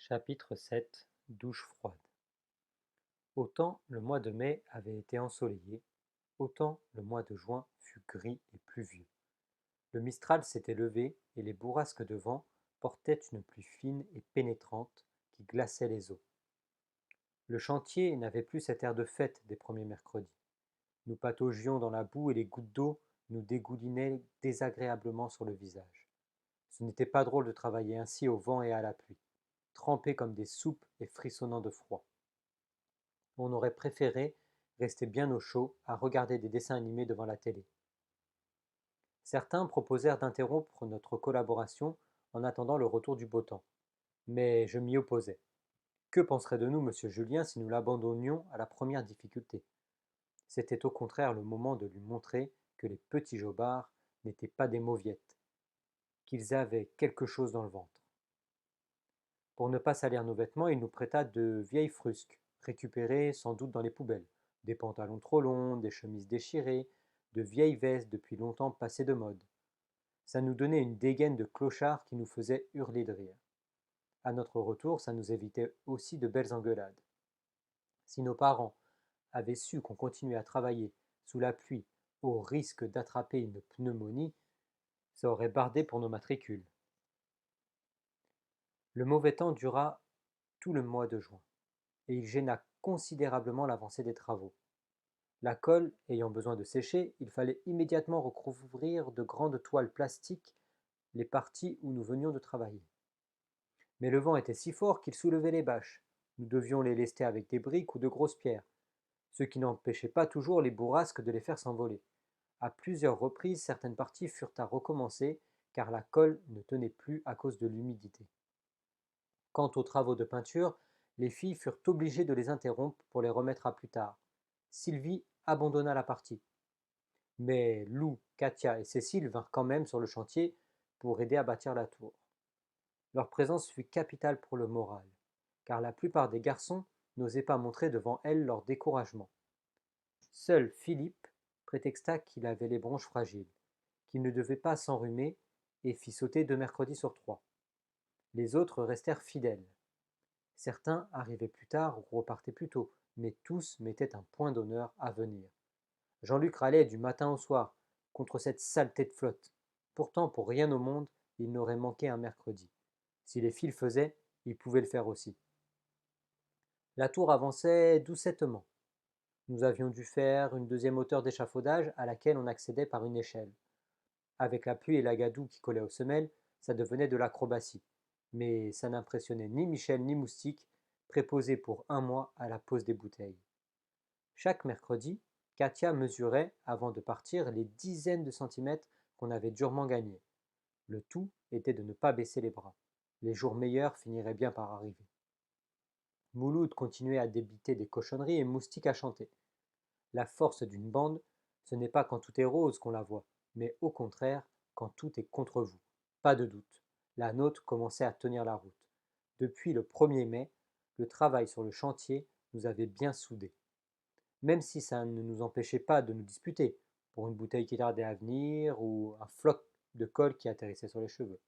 Chapitre 7. Douche froide. Autant le mois de mai avait été ensoleillé, autant le mois de juin fut gris et pluvieux. Le Mistral s'était levé et les bourrasques de vent portaient une pluie fine et pénétrante qui glaçait les eaux. Le chantier n'avait plus cet air de fête des premiers mercredis. Nous pataugions dans la boue et les gouttes d'eau nous dégoulinaient désagréablement sur le visage. Ce n'était pas drôle de travailler ainsi au vent et à la pluie, trempés comme des soupes et frissonnant de froid. On aurait préféré rester bien au chaud à regarder des dessins animés devant la télé. Certains proposèrent d'interrompre notre collaboration en attendant le retour du beau temps, mais je m'y opposais. Que penserait de nous monsieur Julien si nous l'abandonnions à la première difficulté? C'était au contraire le moment de lui montrer que les petits jobards n'étaient pas des mauviettes, qu'ils avaient quelque chose dans le ventre. Pour ne pas salir nos vêtements, il nous prêta de vieilles frusques, récupérées sans doute dans les poubelles, des pantalons trop longs, des chemises déchirées, de vieilles vestes depuis longtemps passées de mode. Ça nous donnait une dégaine de clochard qui nous faisait hurler de rire. À notre retour, ça nous évitait aussi de belles engueulades. Si nos parents avaient su qu'on continuait à travailler sous la pluie au risque d'attraper une pneumonie, ça aurait bardé pour nos matricules. Le mauvais temps dura tout le mois de juin, et il gêna considérablement l'avancée des travaux. La colle ayant besoin de sécher, il fallait immédiatement recouvrir de grandes toiles plastiques les parties où nous venions de travailler. Mais le vent était si fort qu'il soulevait les bâches. Nous devions les lester avec des briques ou de grosses pierres, ce qui n'empêchait pas toujours les bourrasques de les faire s'envoler. À plusieurs reprises, certaines parties furent à recommencer, car la colle ne tenait plus à cause de l'humidité. Quant aux travaux de peinture, les filles furent obligées de les interrompre pour les remettre à plus tard. Sylvie abandonna la partie. Mais Lou, Katia et Cécile vinrent quand même sur le chantier pour aider à bâtir la tour. Leur présence fut capitale pour le moral, car la plupart des garçons n'osaient pas montrer devant elles leur découragement. Seul Philippe prétexta qu'il avait les bronches fragiles, qu'il ne devait pas s'enrhumer et fit sauter 2 mercredis sur 3. Les autres restèrent fidèles. Certains arrivaient plus tard ou repartaient plus tôt, mais tous mettaient un point d'honneur à venir. Jean-Luc râlait du matin au soir contre cette saleté de flotte. Pourtant, pour rien au monde, il n'aurait manqué un mercredi. Si les filles le faisaient, il pouvait le faire aussi. La tour avançait doucettement. Nous avions dû faire une deuxième hauteur d'échafaudage à laquelle on accédait par une échelle. Avec la pluie et la gadoue qui collait aux semelles, ça devenait de l'acrobatie. Mais ça n'impressionnait ni Michel ni Moustique, préposés pour un mois à la pose des bouteilles. Chaque mercredi, Katia mesurait, avant de partir, les dizaines de centimètres qu'on avait durement gagnés. Le tout était de ne pas baisser les bras. Les jours meilleurs finiraient bien par arriver. Mouloud continuait à débiter des cochonneries et Moustique à chanter. La force d'une bande, ce n'est pas quand tout est rose qu'on la voit, mais au contraire, quand tout est contre vous. Pas de doute, la nôtre commençait à tenir la route. Depuis le 1er mai, le travail sur le chantier nous avait bien soudés. Même si ça ne nous empêchait pas de nous disputer, pour une bouteille qui tardait à venir ou un floc de colle qui atterrissait sur les cheveux.